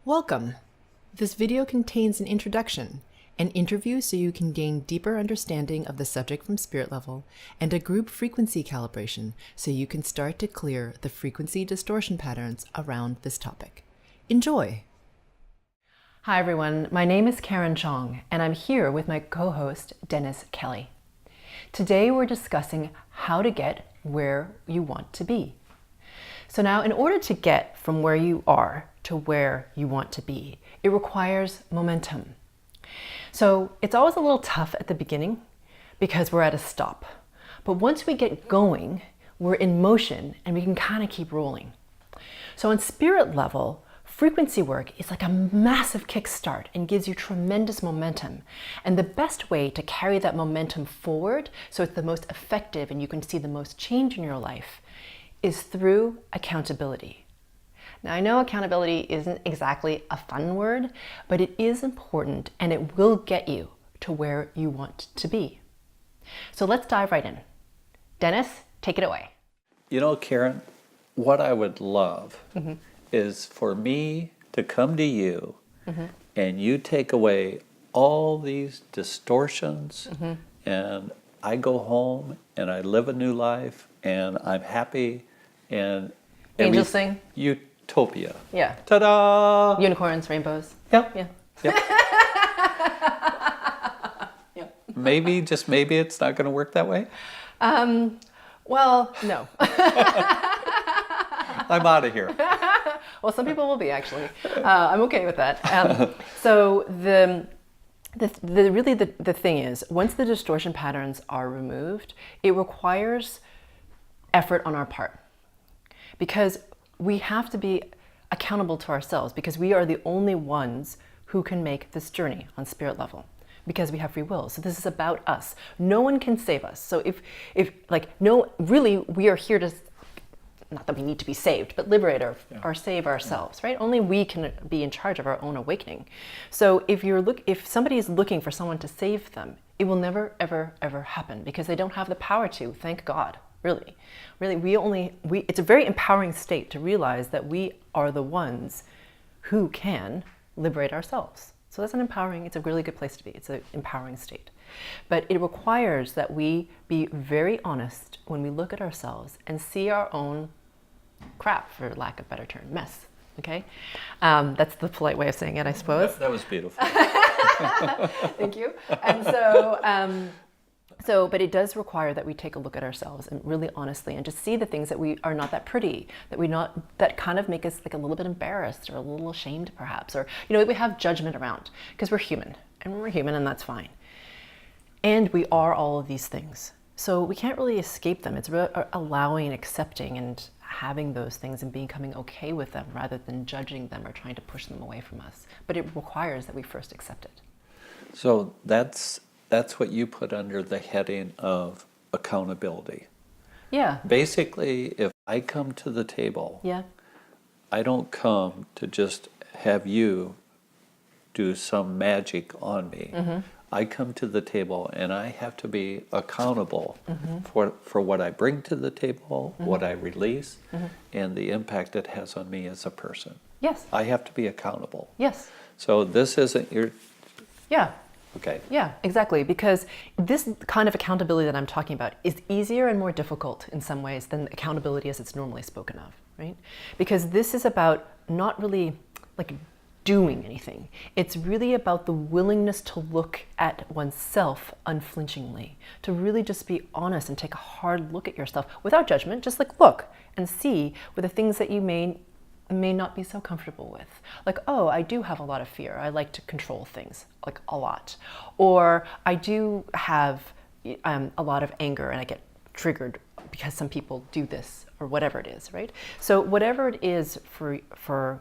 Welcome! This video contains an introduction, an interview so you can gain deeper understanding of the subject from spirit level, and a group frequency calibration so you can start to clear the frequency distortion patterns around this topic. Enjoy! Hi everyone, my name is Karen Cheong, and I'm here with my co-host Dennis Kelly. Today we're discussing how to get where you want to be. So now, in order to get from where you are to where you want to be, it requires momentum. So it's always a little tough at the beginning because we're at a stop. But once we get going, we're in motion and we can kind of keep rolling. So on spirit level, frequency work is like a massive kickstart and gives you tremendous momentum. And the best way to carry that momentum forward, so it's the most effective and you can see the most change in your life, is through accountability. Now, I know accountability isn't exactly a fun word, but it is important and it will get you to where you want to be. So let's dive right in. Dennis, take it away. You know, Karen, what I would love is for me to come to you and you take away all these distortions and I go home and I live a new life and I'm happy and Angels sing. Utopia. Yeah. Ta-da! Unicorns, rainbows. Yep. Yeah. Yep. Yep. Maybe, just maybe it's not going to work that way. Well, no. I'm out of here. Well, some people will be, actually. I'm okay with that. So the thing is, once the distortion patterns are removed, it requires effort on our part, because we have to be accountable to ourselves, because we are the only ones who can make this journey on spirit level, because we have free will. So this is about us. No one can save us. So really, we are here to, not that we need to be saved, but liberate or save ourselves, right? Only we can be in charge of our own awakening. So if somebody is looking for someone to save them, it will never, ever, ever happen, because they don't have the power to, thank God. Really, it's a very empowering state to realize that we are the ones who can liberate ourselves. So it's a really good place to be. It's an empowering state. But it requires that we be very honest when we look at ourselves and see our own crap, for lack of a better term, mess, okay? That's the polite way of saying it, I suppose. That was beautiful. Thank you. And but it does require that we take a look at ourselves and really honestly and just see the things that we are not that pretty, that kind of make us like a little bit embarrassed or a little ashamed perhaps, or, we have judgment around, because we're human and that's fine. And we are all of these things. So we can't really escape them. It's really allowing, accepting, and having those things and becoming okay with them rather than judging them or trying to push them away from us. But it requires that we first accept it. So that's what you put under the heading of accountability. Yeah. Basically, if I come to the table, I don't come to just have you do some magic on me. I come to the table and I have to be accountable for what I bring to the table, what I release, and the impact it has on me as a person. Yes. I have to be accountable. Yes. So this isn't your... Yeah. Okay. Yeah, exactly. Because this kind of accountability that I'm talking about is easier and more difficult in some ways than accountability as it's normally spoken of, right? Because this is about not really like doing anything. It's really about the willingness to look at oneself unflinchingly, to really just be honest and take a hard look at yourself without judgment, just like look and see where the things that you may not be so comfortable with. Like, oh, I do have a lot of fear. I like to control things, like a lot. Or I do have a lot of anger and I get triggered because some people do this, or whatever it is, right? So whatever it is for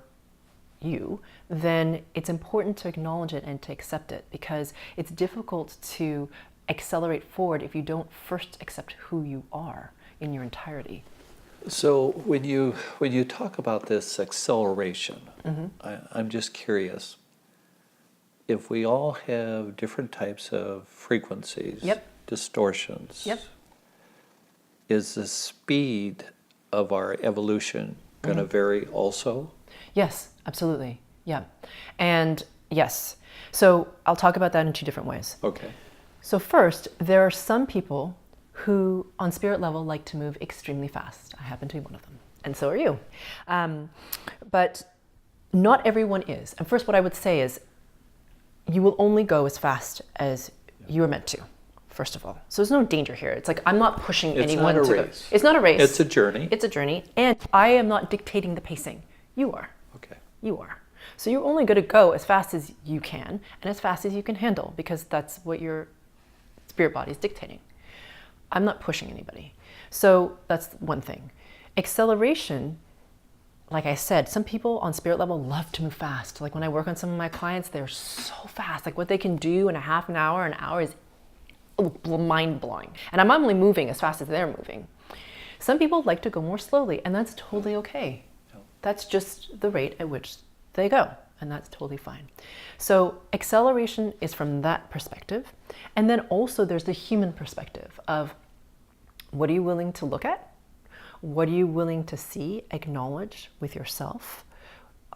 you, then it's important to acknowledge it and to accept it, because it's difficult to accelerate forward if you don't first accept who you are in your entirety. So when you talk about this acceleration, I'm just curious, if we all have different types of frequencies, distortions, is the speed of our evolution going to vary also? Yes, absolutely. Yeah. And yes. So I'll talk about that in 2 different ways. Okay. So first, there are some people who on spirit level like to move extremely fast. I happen to be one of them. And so are you. But not everyone is. And first, what I would say is you will only go as fast as you are meant to, first of all. So there's no danger here. It's like I'm not pushing anyone to go. It's not a race. It's a journey. It's a journey. And I am not dictating the pacing. You are. Okay. You are. So you're only going to go as fast as you can and as fast as you can handle, because that's what your spirit body is dictating. I'm not pushing anybody. So that's one thing. Acceleration, like I said, some people on spirit level love to move fast. Like when I work on some of my clients, they're so fast. Like what they can do in a half an hour is mind-blowing. And I'm only moving as fast as they're moving. Some people like to go more slowly, and that's totally okay. That's just the rate at which they go, and that's totally fine. So acceleration is from that perspective. And then also there's the human perspective of what are you willing to look at? What are you willing to see, acknowledge with yourself?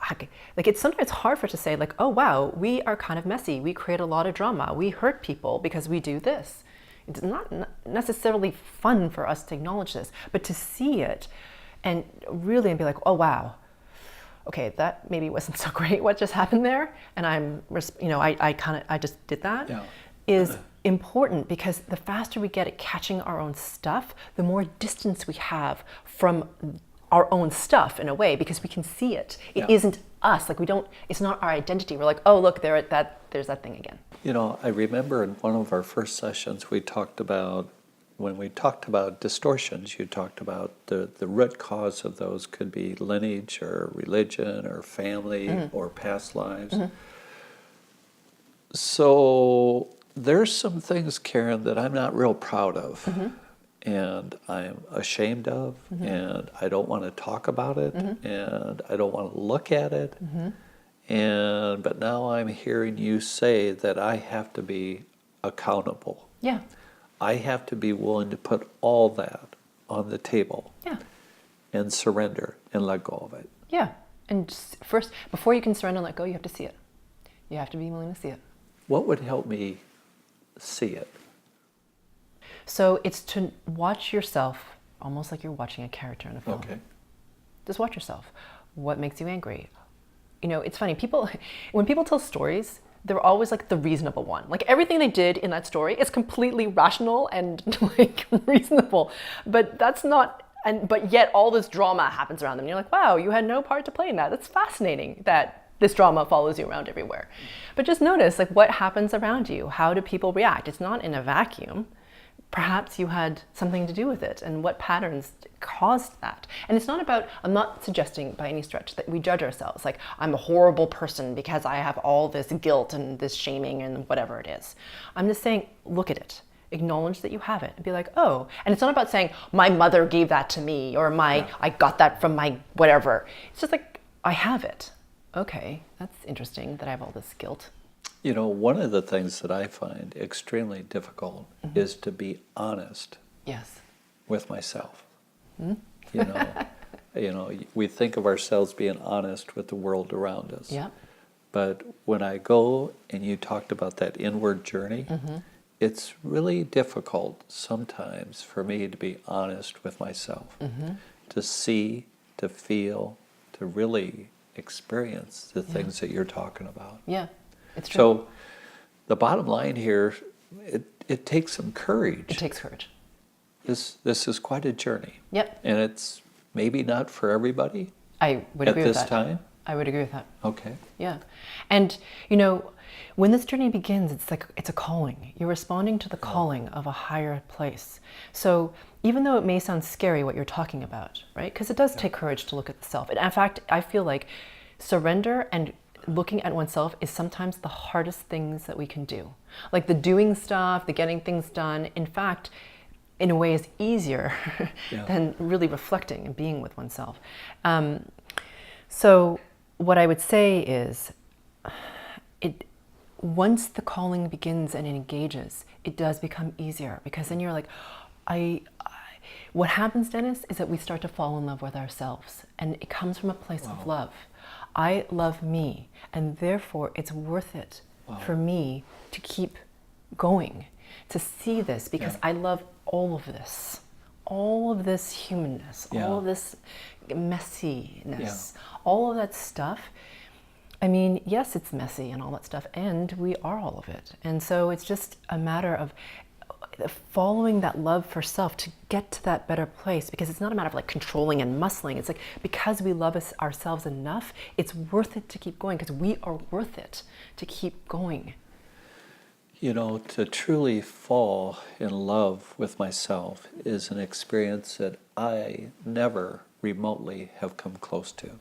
Like it's sometimes hard for us to say like, oh wow, we are kind of messy. We create a lot of drama. We hurt people because we do this. It's not necessarily fun for us to acknowledge this, but to see it and really be like, oh wow, okay, that maybe wasn't so great what just happened there, and I just did that, is important, because the faster we get at catching our own stuff, the more distance we have from our own stuff in a way, because we can see it. It isn't us. Like it's not our identity. We're like, oh look, there's that thing again. You know, I remember in one of our first sessions when we talked about distortions, you talked about the root cause of those could be lineage or religion or family or past lives. So there's some things, Karen, that I'm not real proud of, and I'm ashamed of, and I don't want to talk about it, and I don't want to look at it. But now I'm hearing you say that I have to be accountable. Yeah. I have to be willing to put all that on the table. Yeah. And surrender and let go of it. Yeah. And just first, before you can surrender and let go, you have to see it. You have to be willing to see it. What would help me see it? So it's to watch yourself almost like you're watching a character in a film. Okay. Just watch yourself. What makes you angry? You know, it's funny. When people tell stories, they're always like the reasonable one. Like everything they did in that story is completely rational and like reasonable, but that's not. But yet all this drama happens around them. And you're like, wow, you had no part to play in that. That's fascinating that this drama follows you around everywhere. But just notice like what happens around you. How do people react? It's not in a vacuum. Perhaps you had something to do with it, and what patterns caused that. And it's not about, I'm not suggesting by any stretch that we judge ourselves, like I'm a horrible person because I have all this guilt and this shaming and whatever it is. I'm just saying, look at it. Acknowledge that you have it and be like, oh, and it's not about saying my mother gave that to me or I got that from my whatever. It's just like, I have it. Okay, that's interesting that I have all this guilt. You know, one of the things that I find extremely difficult is to be honest with myself. You know, we think of ourselves being honest with the world around us. Yeah. But when I go, and you talked about that inward journey, it's really difficult sometimes for me to be honest with myself, to see, to feel, to really experience the things that you're talking about. Yeah. It's true. So the bottom line here, it takes some courage. It takes courage. This is quite a journey. Yep. And it's maybe not for everybody. I would agree with that. At this time. I would agree with that. Okay. Yeah. And you know, when this journey begins, it's like it's a calling. You're responding to the calling of a higher place. So even though it may sound scary what you're talking about, right? Because it does take courage to look at the self. And in fact, I feel like surrender and looking at oneself is sometimes the hardest things that we can do. Like the doing stuff, the getting things done, in fact, in a way is easier than really reflecting and being with oneself. So what I would say is, once the calling begins and it engages, it does become easier, because then you're like, what happens, Dennis, is that we start to fall in love with ourselves. And it comes from a place of love. I love me, and therefore it's worth it for me to keep going, to see this, because I love all of this humanness, all of this messiness, all of that stuff. I mean, yes, it's messy and all that stuff, and we are all of it. And so it's just a matter of following that love for self to get to that better place, because it's not a matter of like controlling and muscling. It's like, because we love ourselves enough, it's worth it to keep going, because we are worth it to keep going. You know, to truly fall in love with myself is an experience that I never remotely have come close to.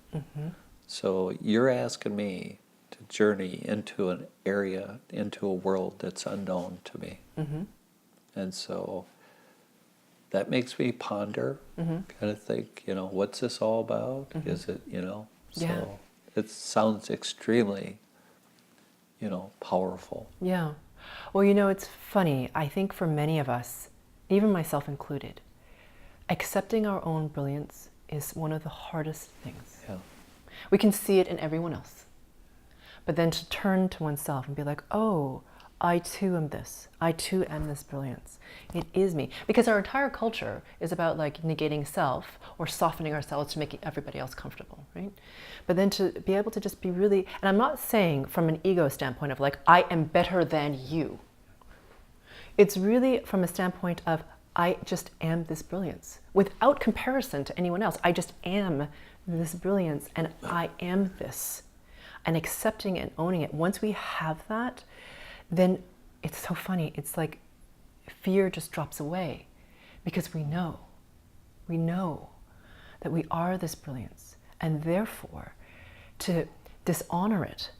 So you're asking me to journey into an area, into a world that's unknown to me. And so that makes me ponder, kind of think, you know, what's this all about? Is it, you know? So it sounds extremely, you know, powerful. Yeah. Well, you know, it's funny. I think for many of us, even myself included, accepting our own brilliance is one of the hardest things. Yeah. We can see it in everyone else. But then to turn to oneself and be like, oh, I too am this. I too am this brilliance. It is me. Because our entire culture is about like negating self or softening ourselves to make everybody else comfortable, right? But then to be able to just be really, and I'm not saying from an ego standpoint of like, I am better than you. It's really from a standpoint of, I just am this brilliance without comparison to anyone else. I just am this brilliance, and I am this. And accepting and owning it. Once we have that, then it's so funny. It's like fear just drops away, because we know that we are this brilliance, and therefore to dishonor it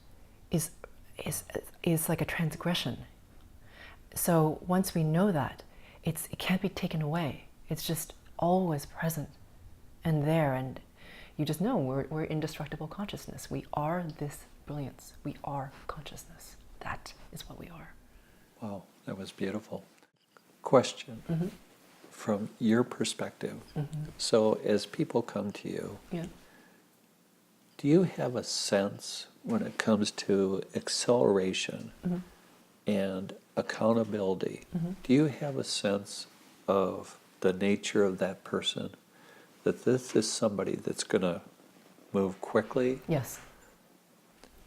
is like a transgression. So once we know that, it can't be taken away. It's just always present and there, and you just know we're indestructible consciousness. We are this brilliance. We are consciousness. That is what we are. Wow, that was beautiful. Question, from your perspective. So as people come to you, do you have a sense when it comes to acceleration and accountability? Do you have a sense of the nature of that person, that this is somebody that's going to move quickly? Yes.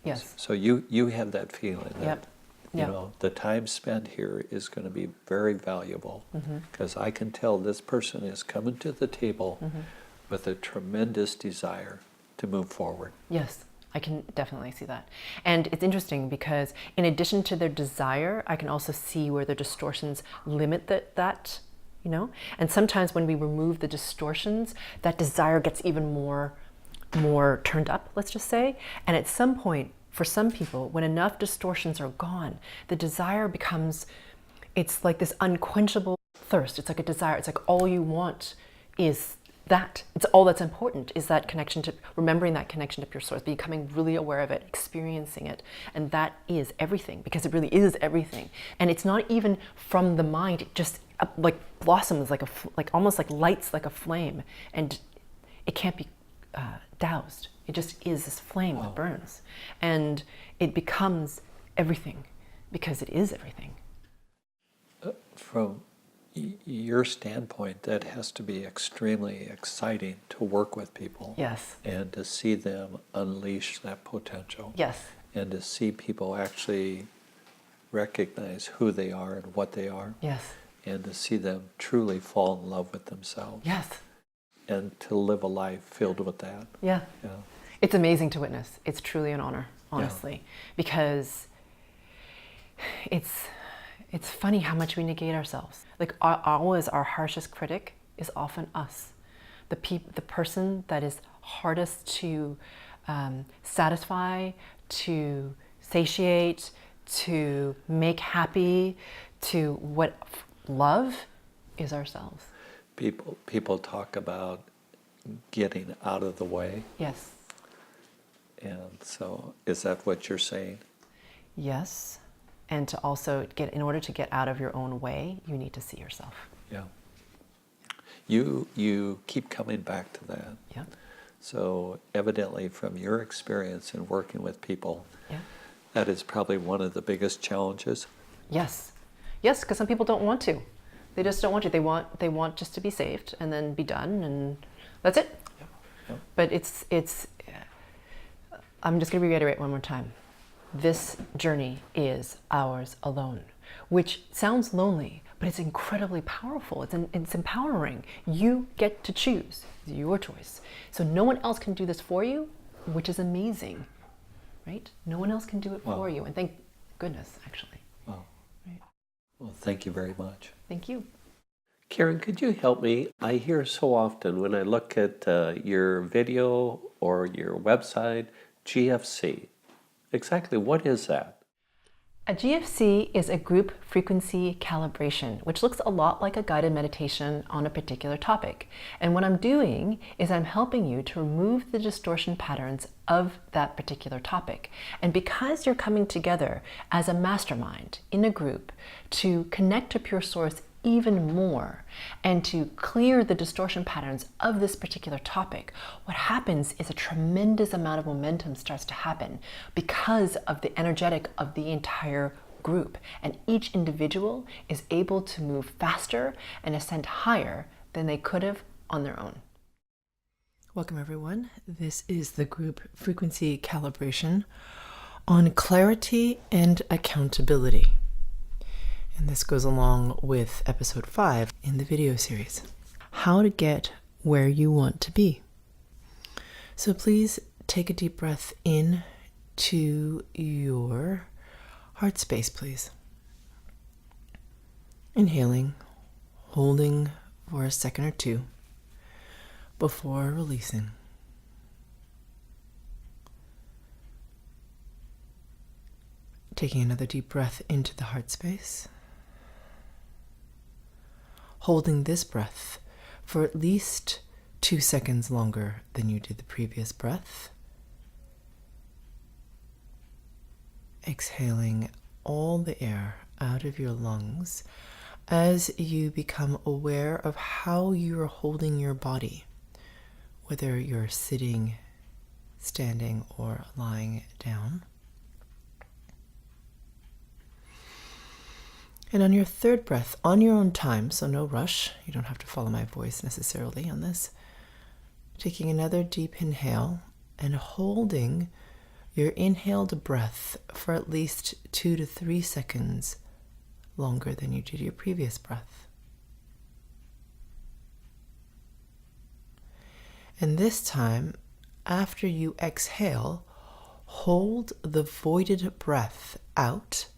Yes. So you have that feeling that Yep. you know the time spent here is going to be very valuable, because I can tell this person is coming to the table with a tremendous desire to move forward. Yes, I can definitely see that. And it's interesting because in addition to their desire, I can also see where their distortions limit that, you know? And sometimes when we remove the distortions, that desire gets even more turned up, let's just say. And at some point, for some people, when enough distortions are gone, the desire becomes, it's like this unquenchable thirst. It's like a desire. It's like all you want is that. It's all that's important is that connection to, remembering that connection to pure source, becoming really aware of it, experiencing it. And that is everything, because it really is everything. And it's not even from the mind. It just like blossoms, like almost like lights like a flame. And it can't be doused. It just is this flame that burns. And it becomes everything, because it is everything. From your standpoint, that has to be extremely exciting to work with people. Yes. And to see them unleash that potential. Yes. And to see people actually recognize who they are and what they are. Yes. And to see them truly fall in love with themselves. Yes. And to live a life filled with that. Yeah. Yeah. It's amazing to witness. It's truly an honor, honestly, because it's funny how much we negate ourselves. Like always, our harshest critic is often us, the person that is hardest to satisfy, to satiate, to make happy, to what love is ourselves. People talk about getting out of the way. Yes. And so, is that what you're saying? Yes. And to also in order to get out of your own way, you need to see yourself. Yeah. You keep coming back to that. Yeah. So evidently from your experience in working with people, Yeah. that is probably one of the biggest challenges. Yes. Yes, because some people don't want to. They just don't want to. They want just to be saved and then be done, and that's it. Yeah. Yeah. But I'm just going to reiterate one more time. This journey is ours alone, which sounds lonely, but it's incredibly powerful. It's empowering. You get to choose. It's your choice. So no one else can do this for you, which is amazing, right? No one else can do it for you. And thank goodness, actually. Wow. Right. Well, thank you very much. Thank you. Karen, could you help me? I hear so often when I look at your video or your website, GFC. Exactly what is that? A GFC is a group frequency calibration, which looks a lot like a guided meditation on a particular topic. And what I'm doing is I'm helping you to remove the distortion patterns of that particular topic. And because you're coming together as a mastermind in a group to connect to pure source even more and to clear the distortion patterns of this particular topic, what happens is a tremendous amount of momentum starts to happen because of the energetic of the entire group, and each individual is able to move faster and ascend higher than they could have on their own. Welcome everyone. This is the group frequency calibration on clarity and accountability. And this goes along with episode 5 in the video series, how to get where you want to be. So please take a deep breath in to your heart space, please. Inhaling, holding for a second or two before releasing. Taking another deep breath into the heart space. Holding this breath for at least 2 seconds longer than you did the previous breath. Exhaling all the air out of your lungs as you become aware of how you're holding your body, whether you're sitting, standing, or lying down. And on your third breath, on your own time, so no rush, you don't have to follow my voice necessarily on this, taking another deep inhale and holding your inhaled breath for at least 2 to 3 seconds longer than you did your previous breath. And this time, after you exhale, hold the voided breath out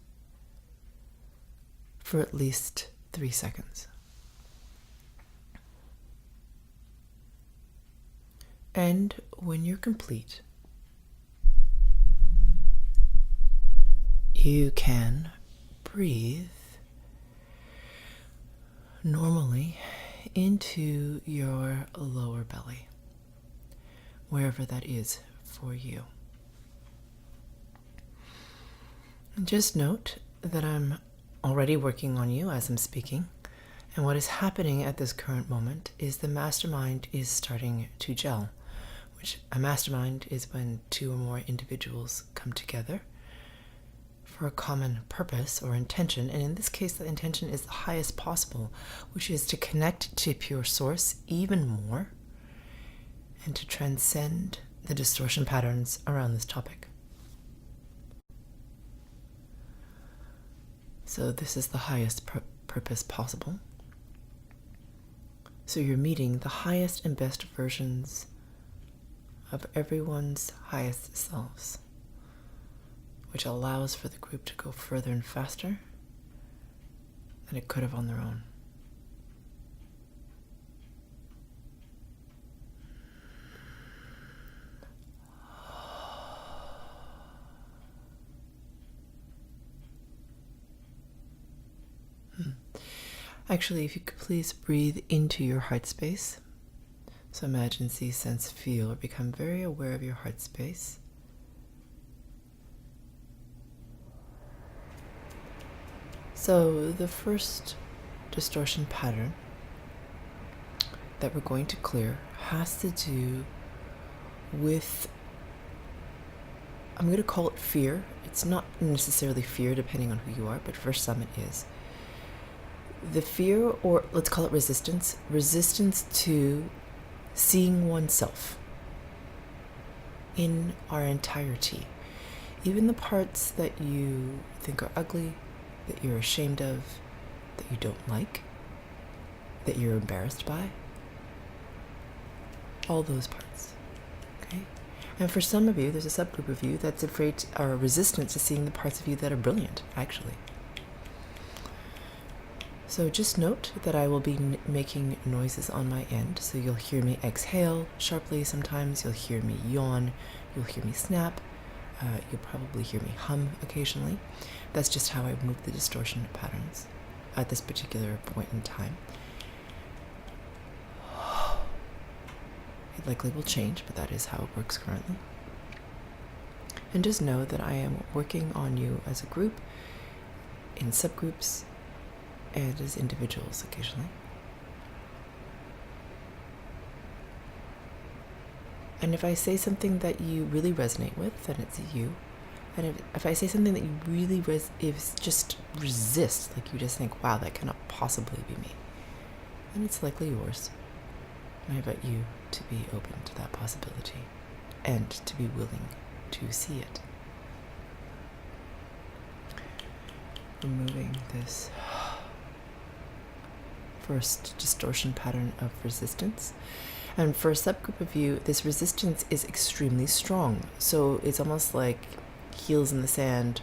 for at least 3 seconds. And when you're complete, you can breathe normally into your lower belly, wherever that is for you. And just note that I'm already working on you as I'm speaking, and what is happening at this current moment is the mastermind is starting to gel, which a mastermind is when 2 or more individuals come together for a common purpose or intention, and in this case the intention is the highest possible, which is to connect to pure source even more and to transcend the distortion patterns around this topic. So this is the highest purpose possible. So you're meeting the highest and best versions of everyone's highest selves, which allows for the group to go further and faster than it could have on their own. Actually, if you could please breathe into your heart space. So imagine, see, sense, feel, or become very aware of your heart space. So the first distortion pattern that we're going to clear has to do with, I'm going to call it fear. It's not necessarily fear depending on who you are, but for some it is. The fear, or let's call it resistance, resistance to seeing oneself in our entirety. Even the parts that you think are ugly, that you're ashamed of, that you don't like, that you're embarrassed by. All those parts. Okay? And for some of you, there's a subgroup of you that's afraid or resistant to seeing the parts of you that are brilliant, actually. So just note that I will be making noises on my end. So you'll hear me exhale sharply sometimes. You'll hear me yawn. You'll hear me snap. You'll probably hear me hum occasionally. That's just how I move the distortion patterns at this particular point in time. It likely will change, but that is how it works currently. And just know that I am working on you as a group, in subgroups, and as individuals occasionally. And if I say something that you really resonate with, then it's you. And if I say something that you really just resist, like you just think, wow, that cannot possibly be me, then it's likely yours. And I invite you to be open to that possibility and to be willing to see it. Removing this first distortion pattern of resistance. And for a subgroup of you, this resistance is extremely strong. So it's almost like heels in the sand,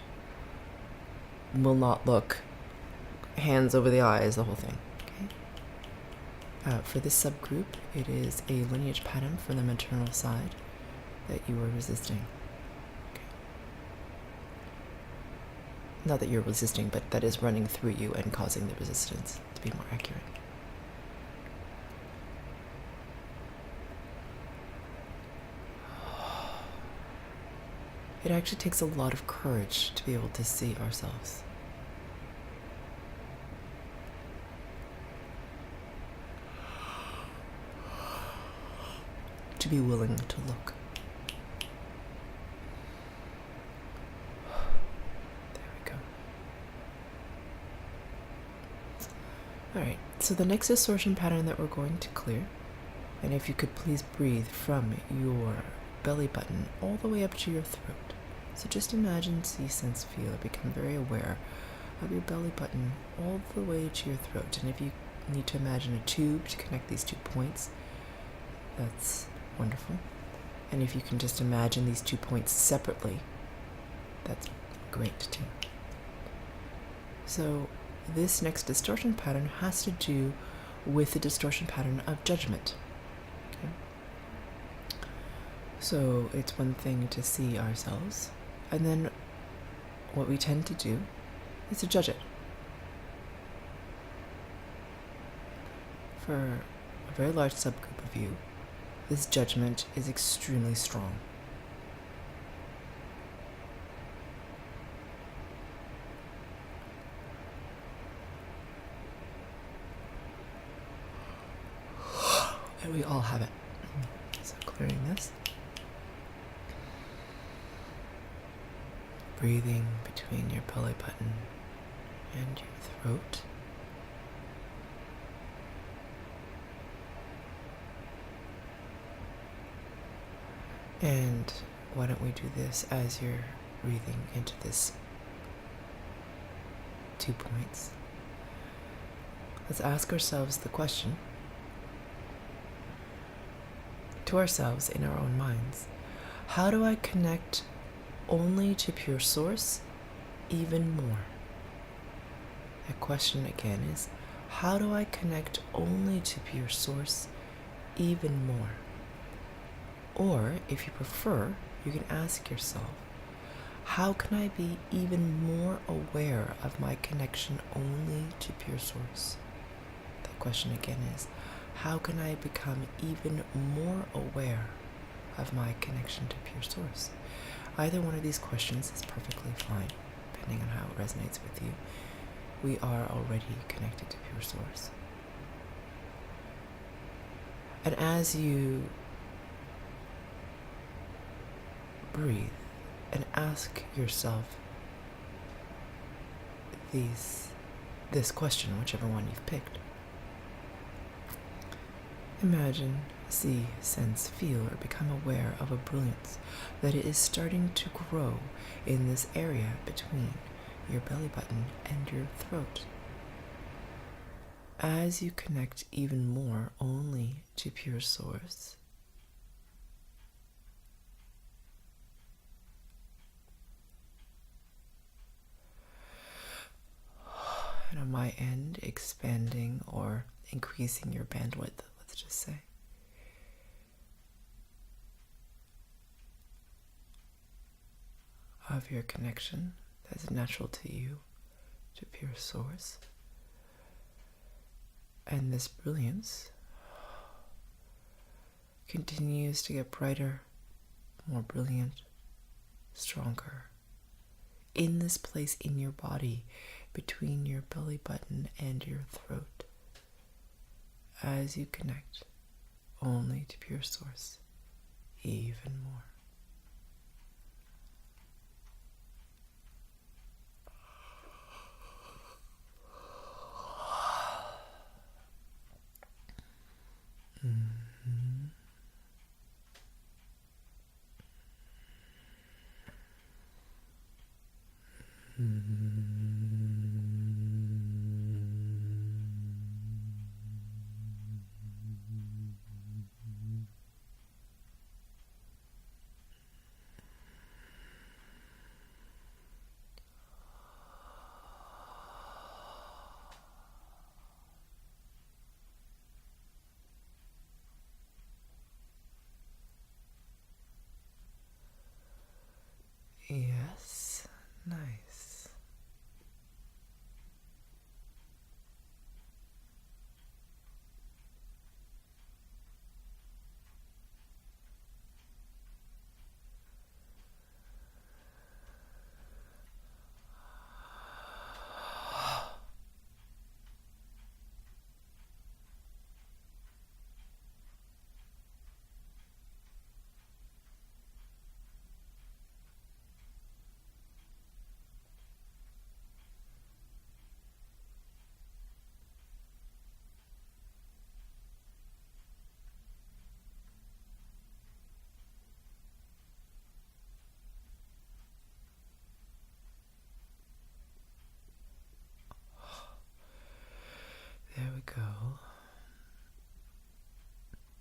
will not look, hands over the eyes, the whole thing. Okay? For this subgroup, it is a lineage pattern from the maternal side that you are resisting. Okay. Not that you're resisting, but that is running through you and causing the resistance, to be more accurate. It actually takes a lot of courage to be able to see ourselves. To be willing to look. There we go. Alright, so the next distortion pattern that we're going to clear, and if you could please breathe from your belly button all the way up to your throat. So just imagine, see, sense, feel, become very aware of your belly button all the way to your throat. And if you need to imagine a tube to connect these 2 points, that's wonderful. And if you can just imagine these 2 points separately, that's great too. So this next distortion pattern has to do with the distortion pattern of judgment. Okay? So it's one thing to see ourselves, and then what we tend to do is to judge it. For a very large subgroup of you, this judgment is extremely strong. And we all have it. So clearing this. Breathing between your belly button and your throat. And why don't we do this as you're breathing into this 2 points. Let's ask ourselves the question to ourselves in our own minds. How do I connect only to pure source even more? That question again is, how do I connect only to pure source even more? Or, if you prefer, you can ask yourself, how can I be even more aware of my connection only to pure source? That question again is, how can I become even more aware of my connection to pure source? Either one of these questions is perfectly fine, depending on how it resonates with you. We are already connected to pure source. And as you breathe and ask yourself this question, whichever one you've picked, imagine, see, sense, feel, or become aware of a brilliance that is starting to grow in this area between your belly button and your throat. As you connect even more only to pure source, and on my end, expanding or increasing your bandwidth, let's just say. Of your connection that's natural to you, to pure source. And this brilliance continues to get brighter, more brilliant, stronger. In this place in your body, between your belly button and your throat, as you connect only to pure source, even more. Yes, nice. There we go.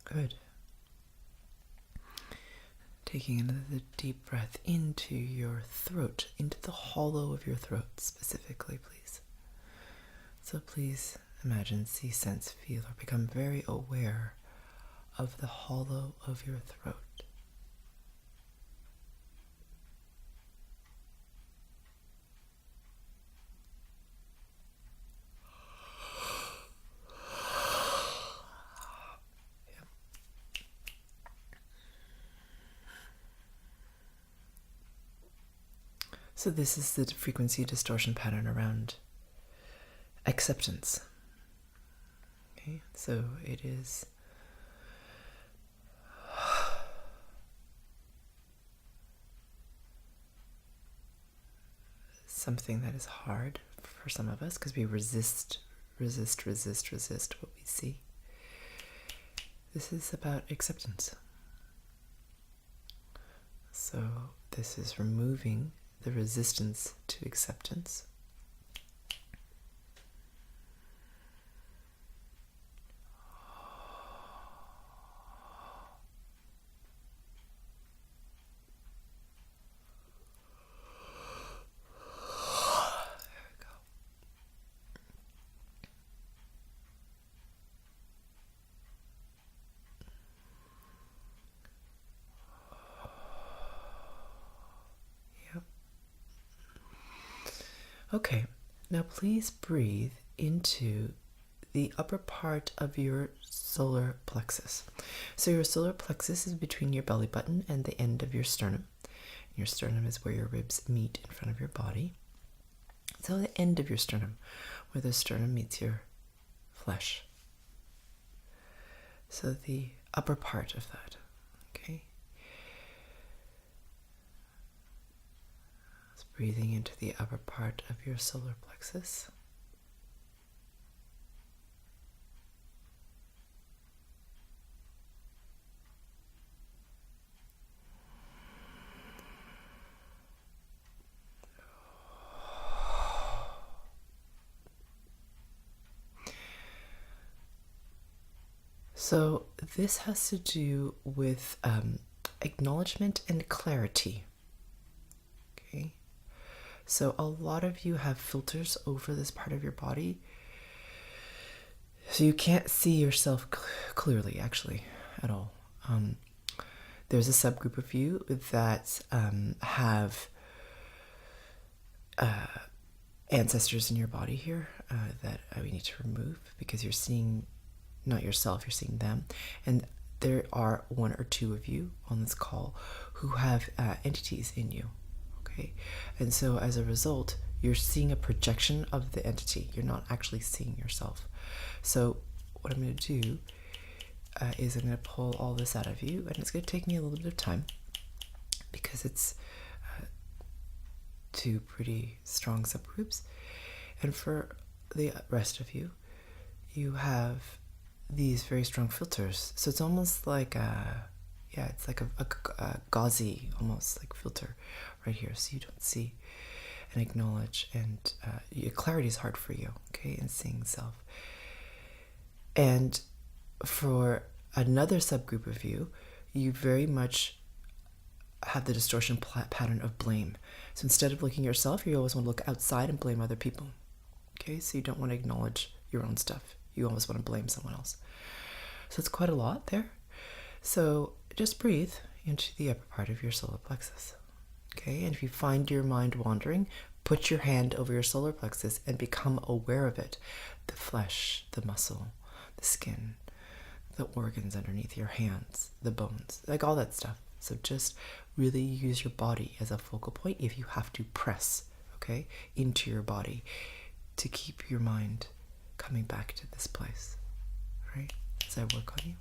Good. Taking another deep breath into your throat, into the hollow of your throat specifically, please. So please imagine, see, sense, feel, or become very aware of the hollow of your throat. So this is the frequency distortion pattern around acceptance. Okay, so it is something that is hard for some of us because we resist what we see. This is about acceptance. So this is removing the resistance to acceptance. There we go. Yep. Okay, now please breathe into the upper part of your solar plexus. So your solar plexus is between your belly button and the end of your sternum. Your sternum is where your ribs meet in front of your body. So the end of your sternum, where the sternum meets your flesh. So the upper part of that, okay? It's breathing into the upper part of your solar plexus. So this has to do with acknowledgement and clarity. Okay. So a lot of you have filters over this part of your body. So you can't see yourself clearly, actually, at all. There's a subgroup of you that have ancestors in your body here that we need to remove, because you're seeing not yourself, you're seeing them. And there are one or two of you on this call who have entities in you, okay? And so as a result, you're seeing a projection of the entity. You're not actually seeing yourself. So what I'm going to do is I'm going to pull all this out of you, and it's going to take me a little bit of time because it's two pretty strong subgroups. And for the rest of you, you have these very strong filters. So it's almost like it's like a gauzy, almost like filter right here, so you don't see and acknowledge, and clarity is hard for you, okay, in seeing self. And for another subgroup of you, you very much have the distortion pattern of blame. So instead of looking at yourself, you always want to look outside and blame other people, okay? So you don't want to acknowledge your own stuff. You always want to blame someone else. So it's quite a lot there. So just breathe into the upper part of your solar plexus. Okay, and if you find your mind wandering, put your hand over your solar plexus and become aware of it. The flesh, the muscle, the skin, the organs underneath your hands, the bones, like all that stuff. So just really use your body as a focal point if you have to press, okay, into your body to keep your mind coming back to this place, right? As I work on you.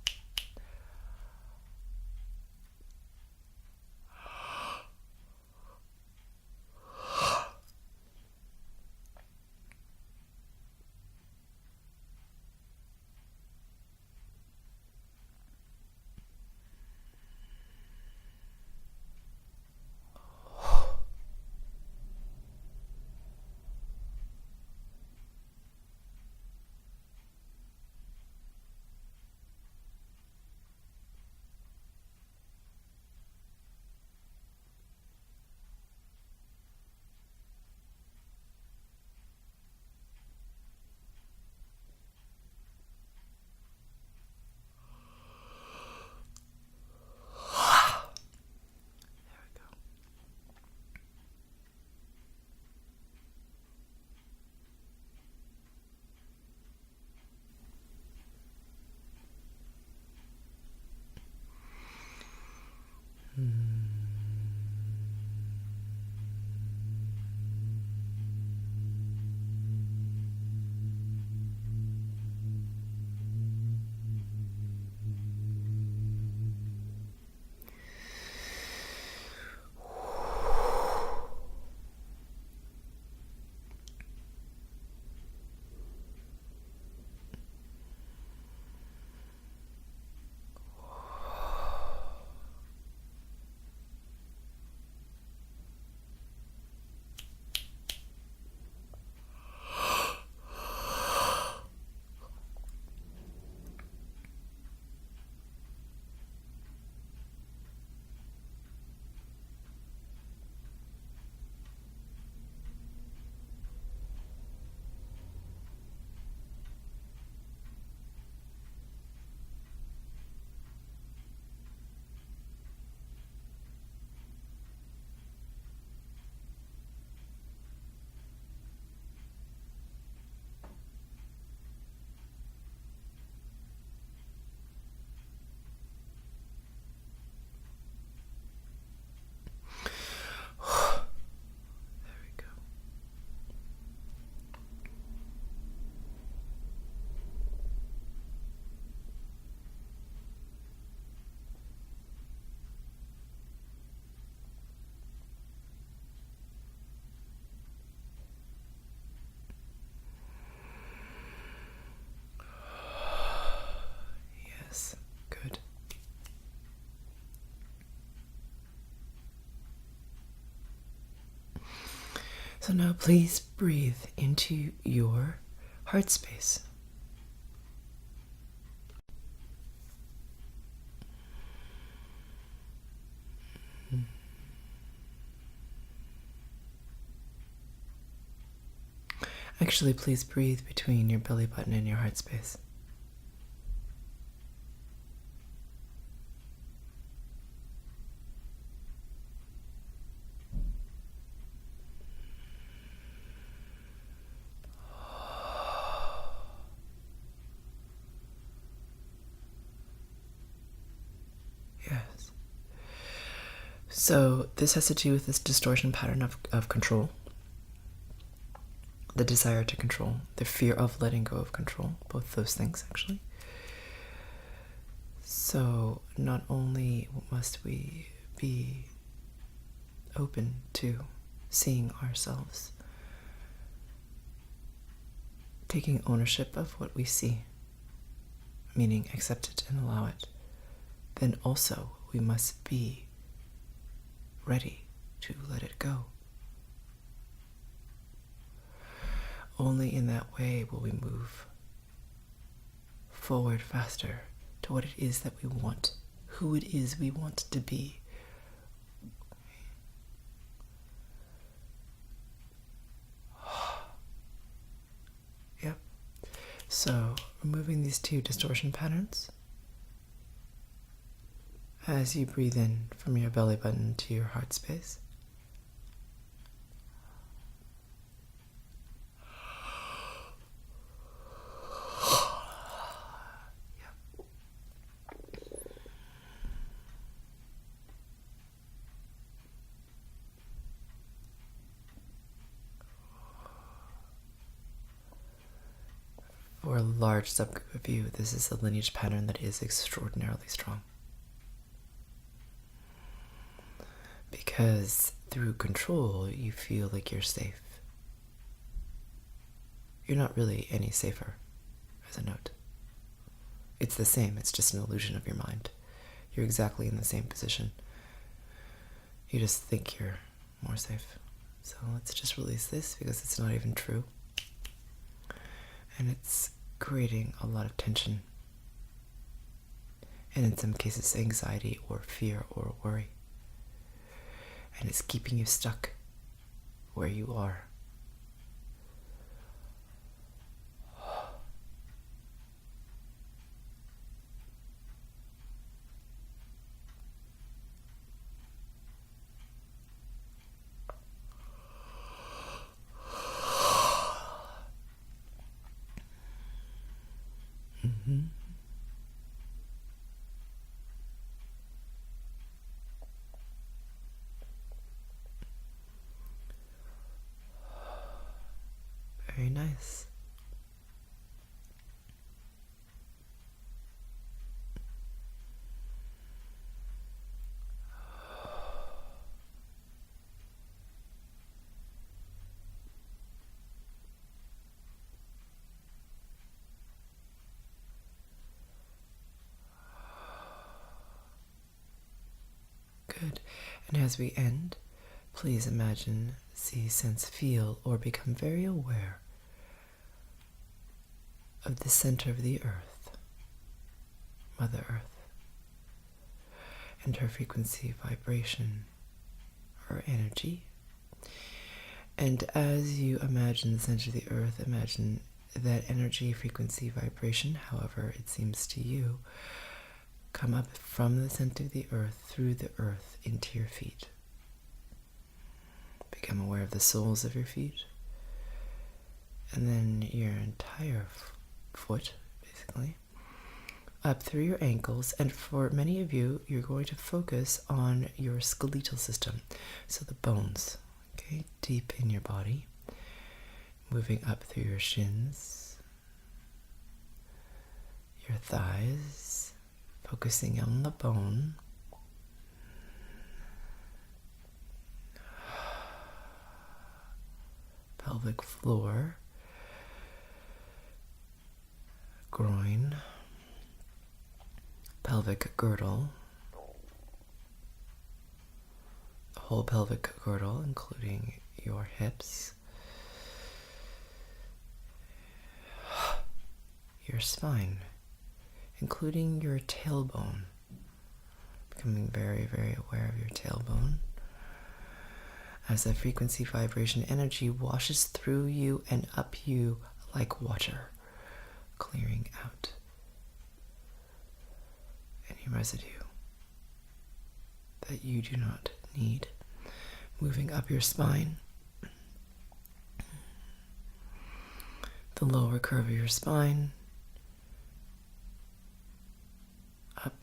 So now please breathe into your heart space. Actually, please breathe between your belly button and your heart space. Yes. So this has to do with this distortion pattern of control. The desire to control, the fear of letting go of control, both those things actually. So not only must we be open to seeing ourselves, taking ownership of what we see, meaning accept it and allow it, then also we must be ready to let it go. Only in that way will we move forward faster to what it is that we want, who it is we want to be. Yep. So, removing these two distortion patterns as you breathe in from your belly button to your heart space. For a large subgroup of you, this is a lineage pattern that is extraordinarily strong. Because through control, you feel like you're safe. You're not really any safer, as a note. It's the same, it's just an illusion of your mind. You're exactly in the same position. You just think you're more safe. So let's just release this because it's not even true. And it's creating a lot of tension. And in some cases, anxiety or fear or worry. And it's keeping you stuck where you are. Very nice. Good. And as we end, please imagine, see, sense, feel, or become very aware of the center of the earth, Mother Earth, and her frequency, vibration, or energy. And as you imagine the center of the earth, imagine that energy, frequency, vibration, however it seems to you, come up from the center of the earth, through the earth, into your feet. Become aware of the soles of your feet, and then your entire foot, basically, up through your ankles. And for many of you, you're going to focus on your skeletal system, so the bones, okay, deep in your body, moving up through your shins, your thighs, focusing on the bone, pelvic floor, groin, pelvic girdle, the whole pelvic girdle, including your hips, your spine, including your tailbone. Becoming very, very aware of your tailbone as the frequency, vibration, energy washes through you and up you like water, clearing out any residue that you do not need. Moving up your spine, the lower curve of your spine, up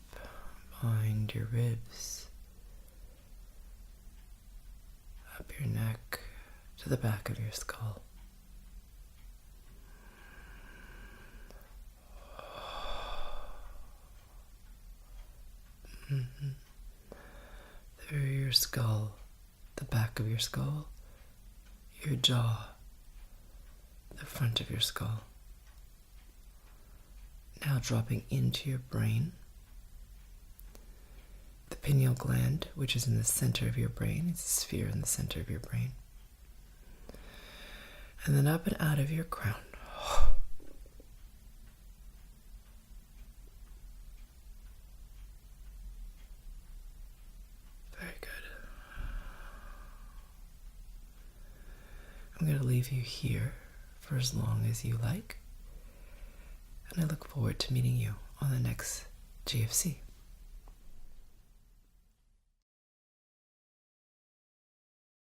behind your ribs, up your neck to the back of your skull. Through your skull, the back of your skull, your jaw, the front of your skull. Now dropping into your brain, the pineal gland, which is in the center of your brain. It's a sphere in the center of your brain. And then up and out of your crown. Very good. I'm going to leave you here for as long as you like. And I look forward to meeting you on the next GFC.